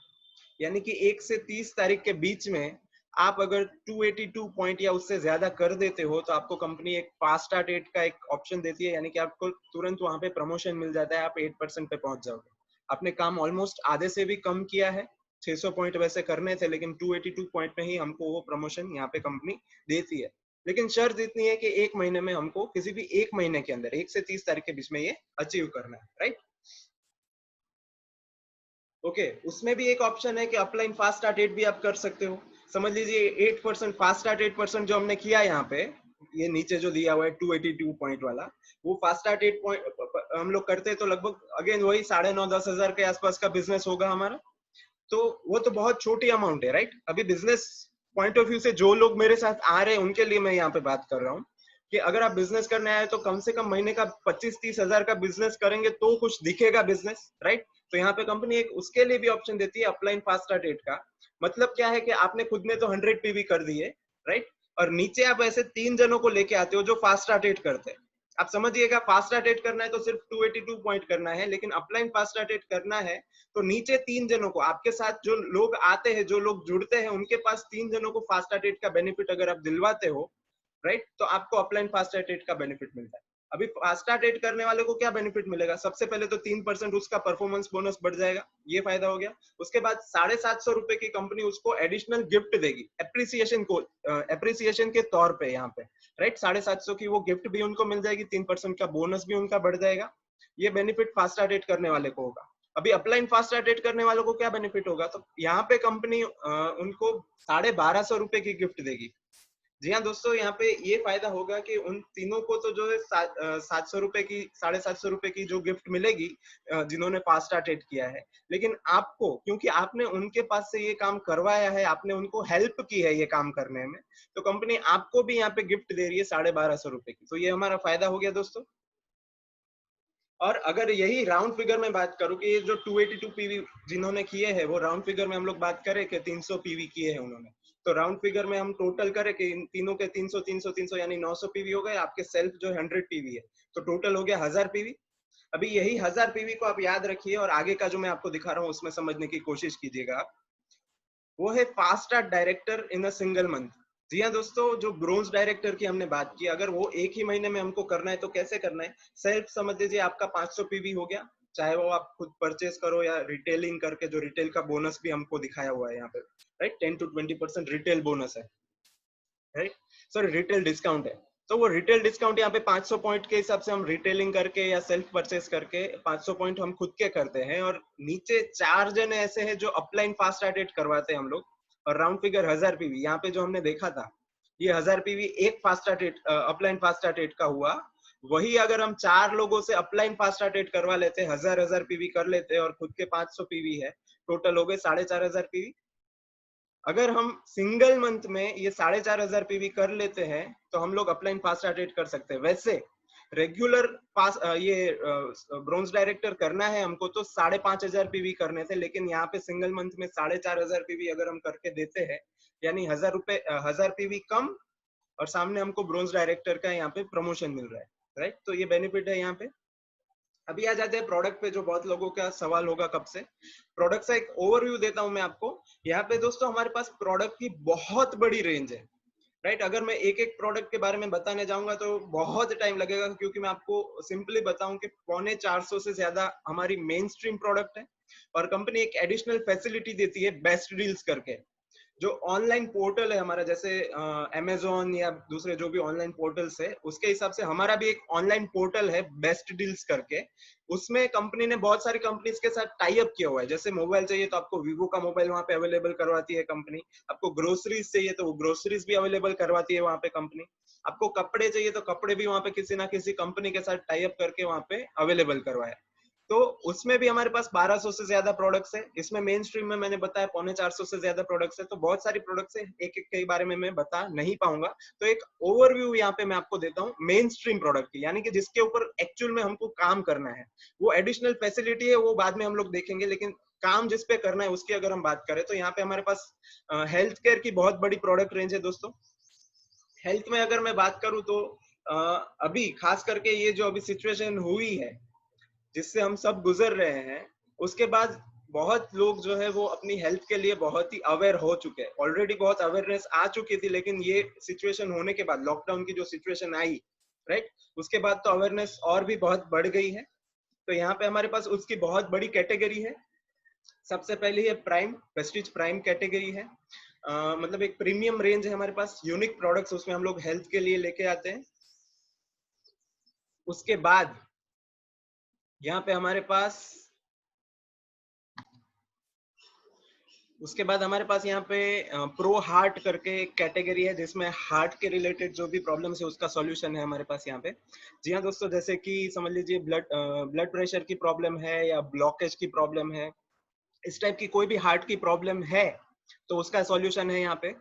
यानी कि 1 से 30 तारीख के बीच में आप अगर 282 पॉइंट या उससे ज्यादा कर देते हो, तो आपको कंपनी एक फास्ट स्टार्ट 8 का एक ऑप्शन देती है, यानी कि आपको तुरंत वहां पे प्रमोशन मिल जाता है, आप 8% पे पहुंच जाओगे। आपने काम ऑलमोस्ट आधे से भी कम किया है, 600 पॉइंट वैसे करने थे, लेकिन 282 पॉइंट में ही हमको वो प्रमोशन यहाँ पे कंपनी देती है। लेकिन शर्त इतनी है कि एक महीने में हमको, किसी भी एक महीने के अंदर 1 से 30 तारीख के बीच में ये अचीव करना है, राइट। ओके, उसमें भी एक ऑप्शन है कि अपलाइन फास्ट स्टार्ट 8 भी आप कर सकते हो। समझ लीजिए 8% फास्ट स्टार्ट 8% जो हमने किया यहाँ पे, ये नीचे जो दिया हुआ है 282 पॉइंट वाला, वो फास्ट स्टार्ट 8 पॉइंट हम लोग करते हैं तो लगभग अगेन वही 9,500-10,000 के आसपास का बिजनेस होगा हमारा। तो वो तो बहुत छोटी अमाउंट है, राइट। अभी बिजनेस पॉइंट ऑफ व्यू से जो लोग मेरे साथ आ रहे हैं उनके लिए मैं यहाँ पे बात कर रहा हूँ कि अगर आप बिजनेस करने आए तो कम से कम महीने का 25-30 हजार का बिजनेस करेंगे तो कुछ दिखेगा बिजनेस, राइट। तो यहाँ पे कंपनी एक उसके लिए भी ऑप्शन देती है, अपलाइन फास्ट स्टार्ट डेट का। मतलब क्या है कि आपने खुद ने तो 100 पीवी कर दिए, राइट, और नीचे आप ऐसे 3 जनों को लेके आते हो जो फास्ट स्टार्ट डेट करते हैं। आप समझिएगा, फास्ट स्टार्ट डेट करना है तो सिर्फ 282 पॉइंट करना है, लेकिन अपलाइन फास्ट स्टार्ट डेट करना है तो नीचे 3 जनों को, आपके साथ जो लोग आते हैं, जो लोग जुड़ते हैं, उनके पास 3 जनों को फास्ट स्टार्ट डेट का बेनिफिट अगर आप दिलवाते हो, राइट, तो आपको अपलाइन फास्ट स्टार्ट डेट का बेनिफिट मिलता है। अभी फास्ट स्टार्ट डेट करने वाले को क्या बेनिफिट मिलेगा? सबसे पहले तो 3% उसका परफॉर्मेंस बोनस बढ़ जाएगा, ये फायदा हो गया। उसके बाद 750 रुपए की कंपनी उसको एडिशनल गिफ्ट देगी, एप्रिसिएशन को, एप्रिसिएशन के तौर पे यहाँ पे, राइट। 750 की वो गिफ्ट भी उनको मिल जाएगी, 3% का बोनस भी उनका बढ़ जाएगा। ये बेनिफिट फास्ट स्टार्ट डेट करने वाले को होगा। अभी अपलाइन फास्ट स्टार्ट डेट करने वालों को क्या बेनिफिट होगा? तो यहाँ पे कंपनी उनको 1250 रुपए की गिफ्ट देगी। जी हाँ दोस्तों, यहाँ पे ये फायदा होगा कि उन तीनों को तो जो है 700 रुपए की, 750 रुपए की जो गिफ्ट मिलेगी जिन्होंने फास्ट स्टार्ट डेट किया है, लेकिन आपको, क्योंकि आपने उनके पास से ये काम करवाया है, आपने उनको हेल्प की है ये काम करने में, तो कंपनी आपको भी यहाँ पे गिफ्ट दे रही है 1250 रुपए की। तो ये हमारा फायदा हो गया दोस्तों। और अगर यही राउंड फिगर में बात करूं कि ये जो 282 पीवी जिन्होंने किए हैं, वो राउंड फिगर में हम लोग बात करें कि 300 पीवी किए हैं उन्होंने, तो राउंड फिगर में हम टोटल करें कि इन तीनों के 300 300 300 यानी 900 पीवी हो गए, आपके सेल्फ जो 100 पीवी है, तो टोटल हो गया 1000 पीवी। अभी यही 1000 पीवी को आप याद रखिए और आगे का जो मैं आपको दिखा रहा हूँ उसमें समझने की कोशिश कीजिएगा आप। वो है fast start director in a single month. जी हाँ दोस्तों, जो ब्रोंज डायरेक्टर की हमने बात की, अगर वो एक ही महीने में हमको करना है तो कैसे करना है? सेल्फ समझ लीजिए आपका 500 पीवी हो गया, चाहे वो आप खुद परचेस करो या रिटेलिंग करके, जो रिटेल का बोनस भी हमको दिखाया हुआ है यहाँ पे, राइट, 10 to 20% रिटेल बोनस है, राइट, सॉरी रिटेल डिस्काउंट है। तो वो रिटेल डिस्काउंट यहाँ पे 500 पॉइंट के हिसाब से हम रिटेलिंग करके या सेल्फ परचेस करके 500 पॉइंट हम खुद के करते हैं, और नीचे 4 जने ऐसे हैं जो अपलाइन फास्ट स्टार्ट डेट करवाते हैं हम लोग, और राउंड फिगर 1000 पीवी यहाँ पे जो हमने देखा था, ये 1000 पीवी एक fast start date, upline fast start date का हुआ। वही अगर हम 4 लोगों से अपलाइन फास्ट स्टार्ट डेट करवा लेते, 1000 पीवी कर लेते और खुद के 500 पीवी है, टोटल हो गए 4500 पीवी। अगर हम सिंगल मंथ में ये 4500 पीवी कर लेते हैं तो हम लोग अपलाइन फास्ट स्टार्ट डेट कर सकते हैं। वैसे रेगुलर पास ये ब्रॉन्ज डायरेक्टर करना है हमको तो 5,500 पीवी करने थे, लेकिन यहाँ पे सिंगल मंथ में 4,500 पीवी अगर हम करके देते हैं, यानी 1,000 पीवी कम, और सामने हमको ब्रॉन्ज डायरेक्टर का यहाँ पे प्रमोशन मिल रहा है, राइट। तो ये बेनिफिट है यहाँ पे। अभी आ जाते हैं प्रोडक्ट पे, जो बहुत लोगों का सवाल होगा कब से। प्रोडक्ट का एक ओवरव्यू देता हूं मैं आपको। यहाँ पे दोस्तों हमारे पास प्रोडक्ट की बहुत बड़ी रेंज है, राइट। अगर मैं एक एक प्रोडक्ट के बारे में बताने जाऊंगा तो बहुत टाइम लगेगा, क्योंकि मैं आपको सिंपली बताऊं कि 450 से ज्यादा हमारी मेन स्ट्रीम प्रोडक्ट है, और कंपनी एक एडिशनल फैसिलिटी देती है बेस्ट डील्स करके। जो ऑनलाइन पोर्टल है हमारा, जैसे अमेजोन या दूसरे जो भी ऑनलाइन पोर्टल्स है, उसके हिसाब से हमारा भी एक ऑनलाइन पोर्टल है बेस्ट डील्स करके। उसमें कंपनी ने बहुत सारी कंपनीज के साथ टाई अप किया हुआ है। जैसे मोबाइल चाहिए तो आपको वीवो का मोबाइल वहां पे अवेलेबल करवाती है कंपनी। आपको ग्रोसरीज चाहिए तो वो ग्रोसरीज भी अवेलेबल करवाती है वहां पे कंपनी। आपको कपड़े चाहिए तो कपड़े भी वहां पे किसी ना किसी कंपनी के साथ टाई अप करके वहां पे अवेलेबल करवाया। तो उसमें भी हमारे पास 1200 से ज्यादा प्रोडक्ट्स है। इसमें मेन स्ट्रीम में मैंने बताया 450 से ज्यादा प्रोडक्ट्स है। तो बहुत सारी प्रोडक्ट्स है, एक एक के बारे में मैं बता नहीं पाऊंगा। तो एक ओवरव्यू यहाँ पे मैं आपको देता हूँ मेन स्ट्रीम प्रोडक्ट की, यानी कि जिसके ऊपर एक्चुअल में हमको काम करना है। वो एडिशनल फैसिलिटी है, वो बाद में हम लोग देखेंगे, लेकिन काम जिस पे करना है उसकी अगर हम बात करें तो यहाँ पे हमारे पास हेल्थ केयर की बहुत बड़ी प्रोडक्ट रेंज है दोस्तों। हेल्थ में अगर मैं बात करूं तो अभी खास करके ये जो अभी सिचुएशन हुई है जिससे हम सब गुजर रहे हैं, उसके बाद बहुत लोग जो है वो अपनी हेल्थ के लिए बहुत ही अवेयर हो चुके हैं। ऑलरेडी बहुत अवेयरनेस आ चुकी थी, लेकिन ये सिचुएशन होने के बाद, लॉकडाउन की जो सिचुएशन आई, राइट, उसके बाद तो अवेयरनेस और भी बहुत बढ़ गई है। तो यहाँ पे हमारे पास उसकी बहुत बड़ी कैटेगरी है। सबसे पहले है प्राइम, प्रेस्टीज प्राइम कैटेगरी है। मतलब एक प्रीमियम रेंज है हमारे पास, यूनिक प्रोडक्ट्स उसमें हम लोग हेल्थ के लिए लेके आते हैं। उसके बाद यहाँ पे हमारे पास यहाँ पे प्रो हार्ट करके एक कैटेगरी है, जिसमें हार्ट के रिलेटेड जो भी प्रॉब्लम्स है उसका सॉल्यूशन है हमारे पास यहाँ पे। जी हाँ दोस्तों, जैसे कि समझ लीजिए ब्लड प्रेशर की प्रॉब्लम है या ब्लॉकेज की प्रॉब्लम है, इस टाइप की कोई भी हार्ट की प्रॉब्लम है तो उसका सॉल्यूशन है यहाँ पे।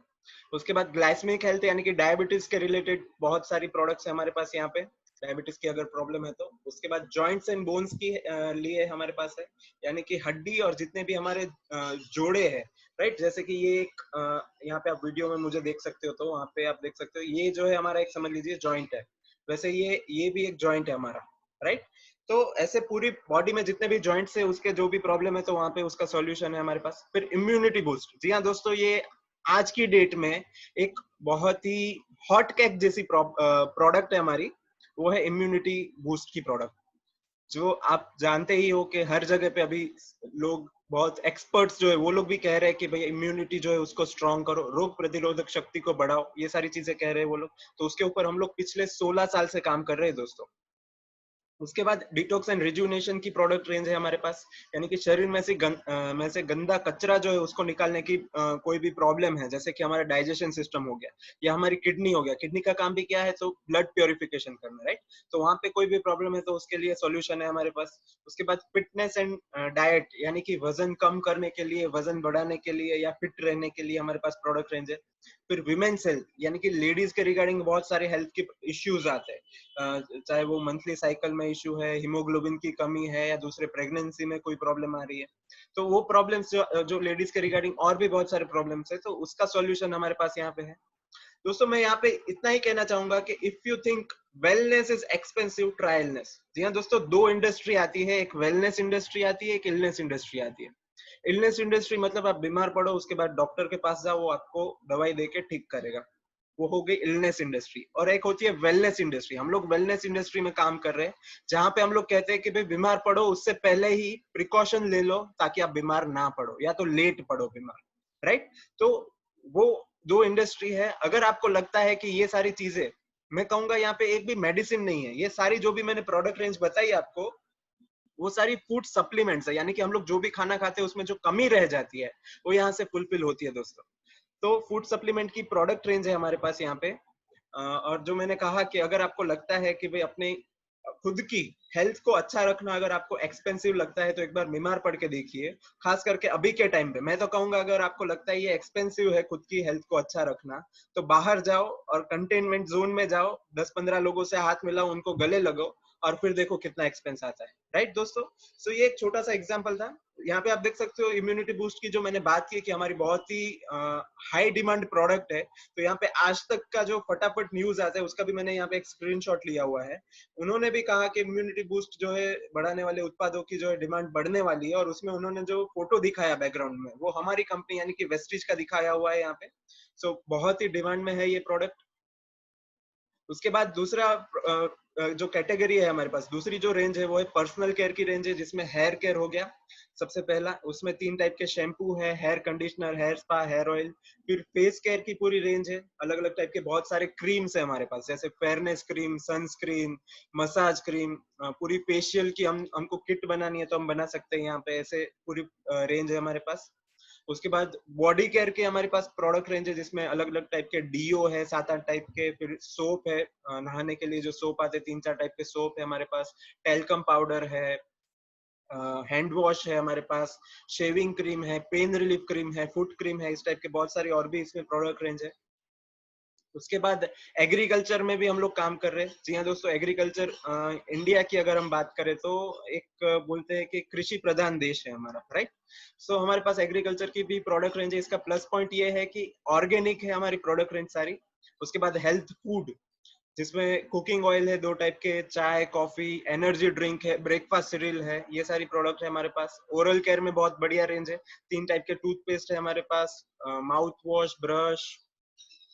उसके बाद ग्लाइसेमिक हेल्थ यानी कि डायबिटीज के रिलेटेड बहुत सारी प्रोडक्ट्स है हमारे पास यहाँ पे, डायबिटीज की अगर प्रॉब्लम है तो। उसके बाद जॉइंट्स एंड बोन्स की लिए हमारे पास है, यानी कि हड्डी और जितने भी हमारे जोड़े हैं, राइट। जैसे कि ये एक यहाँ पे आप वीडियो में मुझे देख सकते हो, तो वहाँ पे आप देख सकते हो, ये जो है हमारा एक समझ लीजिए जॉइंट है। वैसे ये भी एक जॉइंट है हमारा, राइट। तो ऐसे पूरी बॉडी में जितने भी जॉइंट्स है उसके जो भी प्रॉब्लम है तो वहां पे उसका सॉल्यूशन है हमारे पास। फिर इम्यूनिटी बूस्ट, जी हाँ दोस्तों, ये आज की डेट में एक बहुत ही हॉट केक जैसी प्रोडक्ट है हमारी, वो है इम्यूनिटी बूस्ट की प्रोडक्ट। जो आप जानते ही हो कि हर जगह पे अभी लोग, बहुत एक्सपर्ट्स जो है वो लोग भी कह रहे हैं कि भाई इम्यूनिटी जो है उसको स्ट्रॉन्ग करो, रोग प्रतिरोधक शक्ति को बढ़ाओ, ये सारी चीजें कह रहे हैं वो लोग। तो उसके ऊपर हम लोग पिछले 16 साल से काम कर रहे हैं दोस्तों। उसके बाद डिटॉक्स एंड रिजुनेशन की प्रोडक्ट रेंज है हमारे पास, यानी कि शरीर में से गंदा कचरा जो है उसको निकालने की कोई भी प्रॉब्लम है, जैसे कि हमारा डाइजेशन सिस्टम हो गया या हमारी किडनी हो गया। किडनी का काम भी क्या है, तो ब्लड प्योरिफिकेशन करना, राइट। तो वहां पे कोई भी प्रॉब्लम है तो उसके लिए सॉल्यूशन है हमारे पास। उसके बाद फिटनेस एंड डाइट, यानी कि वजन कम करने के लिए, वजन बढ़ाने के लिए या फिट रहने के लिए हमारे पास प्रोडक्ट रेंज है। फिर विमेन्स हेल्थ, यानी कि लेडीज के रिगार्डिंग बहुत सारे हेल्थ के इश्यूज आते हैं, चाहे वो मंथली साइकिल में इशू है, हीमोग्लोबिन की कमी है, या दूसरे प्रेगनेंसी में कोई प्रॉब्लम आ रही है। तो वो प्रॉब्लम्स जो लेडीज के रिगार्डिंग और भी बहुत सारे प्रॉब्लम्स है, तो उसका सॉल्यूशन हमारे पास यहाँ पे है। दोस्तों मैं यहाँ पे इतना ही कहना चाहूंगा कि if you think wellness is expensive, try illness. जी हाँ दोस्तों, दो इंडस्ट्री आती है, एक वेलनेस इंडस्ट्री आती है, एक इलनेस इंडस्ट्री आती है। इलनेस इंडस्ट्री मतलब आप बीमार पड़ो, उसके बाद डॉक्टर के पास जाओ, वो आपको दवाई देके ठीक करेगा, वो हो गई इलनेस इंडस्ट्री। और एक होती है वेलनेस इंडस्ट्री। हम लोग वेलनेस इंडस्ट्री में काम कर रहे हैं, जहां पे हम लोग कहते हैं कि भाई बीमार पड़ो उससे पहले ही प्रिकॉशन ले लो ताकि आप बीमार ना पड़ो, या तो लेट पड़ो बीमार, राइट। तो वो दो इंडस्ट्री है। अगर आपको लगता है कि ये सारी चीजें, मैं कहूंगा यहाँ पे एक भी मेडिसिन नहीं है, ये सारी जो भी मैंने प्रोडक्ट रेंज बताई आपको, वो सारी फूड सप्लीमेंट्स है, यानी कि हम लोग जो भी खाना खाते हैं उसमें जो कमी रह जाती है वो यहाँ से फुलफिल होती है दोस्तों। तो फूड सप्लीमेंट की प्रोडक्ट रेंज है हमारे पास यहाँ पे। और जो मैंने कहा कि अगर आपको लगता है कि भाई अपने खुद की हेल्थ को अच्छा रखना अगर आपको एक्सपेंसिव लगता है तो एक बार बीमार पड़ के देखिए। खास करके अभी के टाइम पे मैं तो कहूंगा, अगर आपको लगता है ये एक्सपेंसिव है खुद की हेल्थ को अच्छा रखना, तो बाहर जाओ और कंटेनमेंट जोन में जाओ, 10-15 लोगों से हाथ मिलाओ, उनको गले लगो, और फिर देखो कितना एक्सपेंस आता है। राइट दोस्तों? सो ये एक छोटा सा एग्जांपल था। यहाँ पे आप देख सकते हो इम्यूनिटी बूस्ट की जो मैंने बात की कि हमारी बहुत ही हाई डिमांड प्रोडक्ट है। तो यहाँ पे आज तक का जो फटाफट न्यूज आता है उसका भी मैंने यहाँ पे एक स्क्रीनशॉट लिया हुआ है। उन्होंने भी कहा कि इम्यूनिटी बूस्ट जो है बढ़ाने वाले उत्पादों की जो है डिमांड बढ़ने वाली है, और उसमें उन्होंने जो फोटो दिखाया बैकग्राउंड में वो हमारी कंपनी यानी कि वेस्टीज का दिखाया हुआ है यहाँ पे। सो बहुत ही डिमांड में है ये प्रोडक्ट। उसके बाद दूसरा जो कैटेगरी है हमारे पास, दूसरी जो रेंज है वो है पर्सनल केयर की रेंज है, जिसमें हेयर केयर हो गया सबसे पहला। उसमें 3 टाइप के शैम्पू है, hair conditioner, hair spa, hair oil. फिर फेस केयर की पूरी रेंज है, अलग अलग टाइप के बहुत सारे क्रीम्स है हमारे पास, जैसे fairness cream, sunscreen, massage cream. पूरी फेशियल की हमको किट बनानी है तो हम बना सकते हैं यहाँ पे, ऐसे पूरी रेंज है हमारे पास। उसके बाद बॉडी केयर के हमारे पास प्रोडक्ट रेंज है, जिसमें अलग अलग टाइप के डीओ है, 7-8 टाइप के। फिर सोप है, नहाने के लिए जो सोप आते हैं 3-4 टाइप के सोप है हमारे पास। टेल्कम पाउडर है, हैंड वॉश है हमारे पास, शेविंग क्रीम है, पेन रिलीफ क्रीम है, फुट क्रीम है, इस टाइप के बहुत सारी और भी इसमें प्रोडक्ट रेंज है। उसके बाद एग्रीकल्चर में भी हम लोग काम कर रहे हैं। जी हाँ दोस्तों, एग्रीकल्चर इंडिया की अगर हम बात करें तो एक बोलते हैं कि कृषि प्रधान देश है हमारा, राइट? सो हमारे पास एग्रीकल्चर की भी प्रोडक्ट रेंज है। इसका प्लस पॉइंट ये है कि ऑर्गेनिक है हमारी प्रोडक्ट रेंज सारी। उसके बाद हेल्थ फूड, जिसमें कुकिंग ऑयल है 2 टाइप के, चाय, कॉफी, एनर्जी ड्रिंक है, ब्रेकफास्ट सीरियल है, ये सारी प्रोडक्ट है हमारे पास। ओरल केयर में बहुत बढ़िया रेंज है, 3 टाइप के टूथपेस्ट है हमारे पास, माउथ वॉश, ब्रश,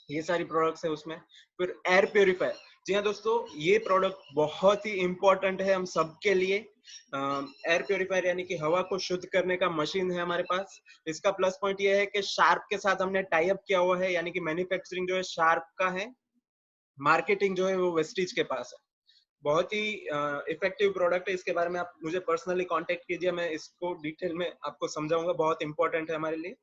ये सारी प्रोडक्ट्स है उसमें। फिर एयर प्योरीफायर, जी हाँ दोस्तों, ये प्रोडक्ट बहुत ही इंपॉर्टेंट है हम सबके लिए। एयर प्योरीफायर यानी कि हवा को शुद्ध करने का मशीन है हमारे पास। इसका प्लस पॉइंट ये है कि शार्प के साथ हमने टाई अप किया हुआ है, यानी कि मैन्युफैक्चरिंग जो है शार्प का है, मार्केटिंग जो है वो वेस्टीज के पास है। बहुत ही इफेक्टिव प्रोडक्ट है। इसके बारे में आप मुझे पर्सनली कांटेक्ट कीजिए, मैं इसको डिटेल में आपको समझाऊंगा, बहुत इंपॉर्टेंट है हमारे लिए।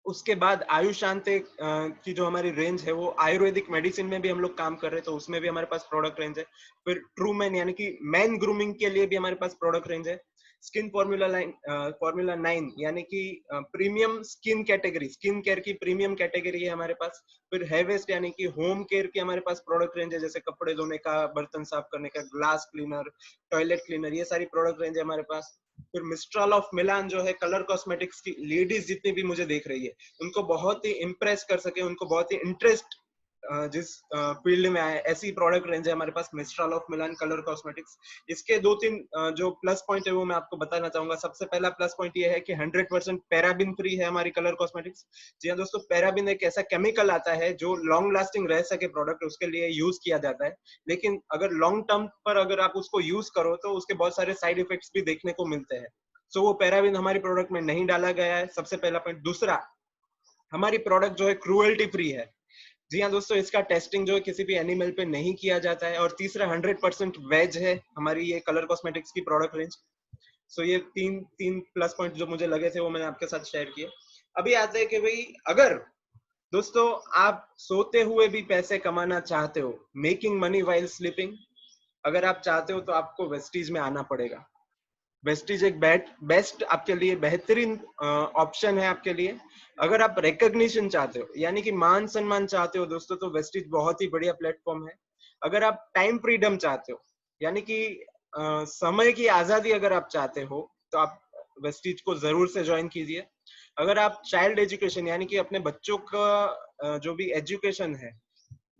उसके बाद आयुषांते की जो हमारी रेंज है वो आयुर्वेदिक मेडिसिन में भी हम लोग काम कर रहे हैं, तो उसमें भी हमारे पास प्रोडक्ट रेंज है। फिर ट्रू मैन यानी कि मैन ग्रूमिंग के लिए भी हमारे पास प्रोडक्ट रेंज है। स्किन फॉर्मूला 9 यानी कि premium skin category, skin care की प्रीमियम कैटेगरी है हमारे पास। फिर हेवेस्ट यानी कि होम केयर की हमारे पास प्रोडक्ट रेंज है, जैसे कपड़े धोने का, बर्तन साफ करने का, ग्लास क्लीनर, टॉयलेट क्लीनर, ये सारी प्रोडक्ट रेंज है हमारे पास। फिर मिस्ट्रल ऑफ मिलान जो है कलर कॉस्मेटिक्स की, लेडीज जितनी भी मुझे देख रही है उनको बहुत ही इम्प्रेस कर सके, उनको बहुत ही इंटरेस्ट जिस फील्ड में आए, ऐसी प्रोडक्ट रेंज है हमारे पास, Mistral of Milan colour cosmetics. इसके 2-3 जो प्लस पॉइंट है वो मैं आपको बताना चाहूंगा। सबसे पहला प्लस पॉइंट ये है कि 100% पैराबिन फ्री है हमारी कलर कॉस्मेटिक्स। जी हाँ दोस्तों, पैराबिन एक ऐसा केमिकल आता है जो लॉन्ग लास्टिंग रह सके प्रोडक्ट, उसके लिए यूज किया जाता है। लेकिन अगर लॉन्ग टर्म पर अगर आप उसको यूज करो तो उसके बहुत सारे साइड इफेक्ट्स भी देखने को मिलते हैं। सो वो पैराबिन हमारी प्रोडक्ट में नहीं डाला गया है, सबसे पहला पॉइंट। दूसरा, हमारी प्रोडक्ट जो है क्रूएल्टी फ्री है। जी हाँ दोस्तों, इसका टेस्टिंग जो है किसी भी एनिमल पे नहीं किया जाता है। और तीसरा, 100% वेज है हमारी ये कलर कॉस्मेटिक्स की प्रोडक्ट रेंज। सो ये तीन तीन प्लस पॉइंट जो मुझे लगे थे वो मैंने आपके साथ शेयर किए। अभी आते हैं कि भाई, अगर दोस्तों आप सोते हुए भी पैसे कमाना चाहते हो, मेकिंग मनी वाइल स्लीपिंग, अगर आप चाहते हो तो आपको वेस्टीज में आना पड़ेगा। वेस्टीज एक बेस्ट आपके लिए बेहतरीन ऑप्शन है आपके लिए। अगर आप रिकॉग्निशन चाहते हो यानी कि मान सम्मान चाहते हो दोस्तों, तो वेस्टीज बहुत ही बढ़िया प्लेटफॉर्म है। अगर आप टाइम फ्रीडम चाहते हो यानी कि समय की आजादी अगर आप चाहते हो, तो आप वेस्टीज को जरूर से ज्वाइन कीजिए। अगर आप चाइल्ड एजुकेशन यानी कि अपने बच्चों का जो भी एजुकेशन है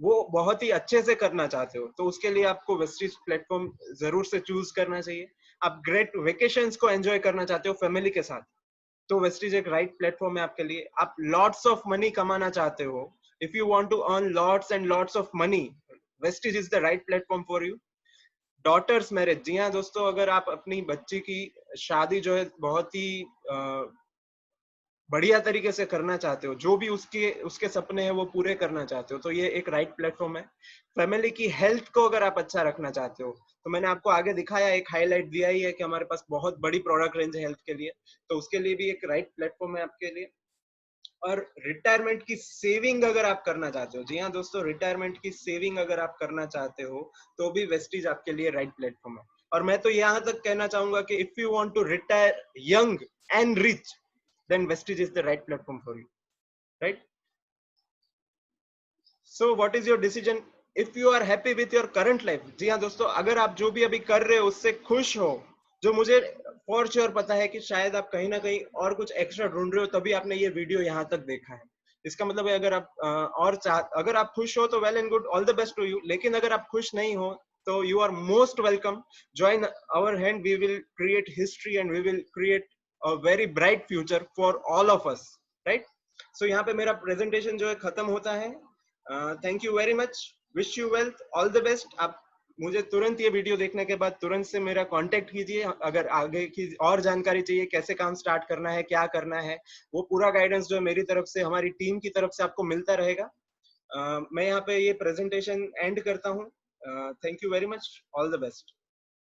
वो बहुत ही अच्छे से करना चाहते हो, तो उसके लिए आपको वेस्टीज प्लेटफॉर्म जरूर से चूज करना चाहिए। आप ग्रेट वेकेशंस को एंजॉय करना चाहते हो फैमिली के साथ, तो वेस्टीज एक राइट प्लेटफॉर्म है आपके लिए। आप लॉट्स ऑफ मनी कमाना चाहते हो, if you want to earn lots and lots of money, Vestige is the right platform for you. Daughter's marriage, जी हाँ दोस्तों, अगर आप अपनी बच्ची की शादी जो है बहुत ही बढ़िया तरीके से करना चाहते हो, जो भी उसके उसके सपने हैं वो पूरे करना चाहते हो, तो ये एक राइट प्लेटफॉर्म है। फैमिली की हेल्थ को अगर आप अच्छा रखना चाहते हो, तो मैंने आपको आगे दिखाया, एक हाईलाइट दिया ही है कि हमारे पास बहुत बड़ी प्रोडक्ट रेंज है हेल्थ के लिए, तो उसके लिए भी एक राइट प्लेटफॉर्म है आपके लिए। और रिटायरमेंट की सेविंग अगर आप करना चाहते हो, जी हाँ दोस्तों, रिटायरमेंट की सेविंग अगर आप करना चाहते हो तो भी वेस्टीज आपके लिए राइट प्लेटफॉर्म है। और मैं तो यहाँ तक कहना चाहूंगा कि if you want to retire young and rich, then Vestige is the right platform for you, right? So what is your decision? If you are happy with your current life, जी हाँ दोस्तों, अगर आप जो भी अभी कर रहे हो उससे खुश हो, जो मुझे फॉर श्योर पता है कि शायद आप कहीं ना कहीं और कुछ एक्स्ट्रा ढूंढ रहे हो तभी आपने ये वीडियो यहाँ तक देखा है। इसका मतलब है अगर आप अगर आप खुश हो तो well and good, all the best to you. लेकिन अगर आप खुश नहीं हो तो you are most welcome, join our hand, we will create history and we will create a very bright future for all of us, right? So यहाँ पे मेरा प्रेजेंटेशन जो है खत्म होता है। Thank you very much, wish you wealth, all the best. आप मुझे तुरंत ये वीडियो देखने के बाद तुरंत से मेरा कांटेक्ट कीजिए अगर आगे की और जानकारी चाहिए, कैसे काम स्टार्ट करना है, क्या करना है, वो पूरा गाइडेंस जो है मेरी तरफ से, हमारी टीम की तरफ से आपको मिलता रहेगा। मैं यहाँ पे ये प्रेजेंटेशन एंड करता हूँ। Thank you very much, all the best.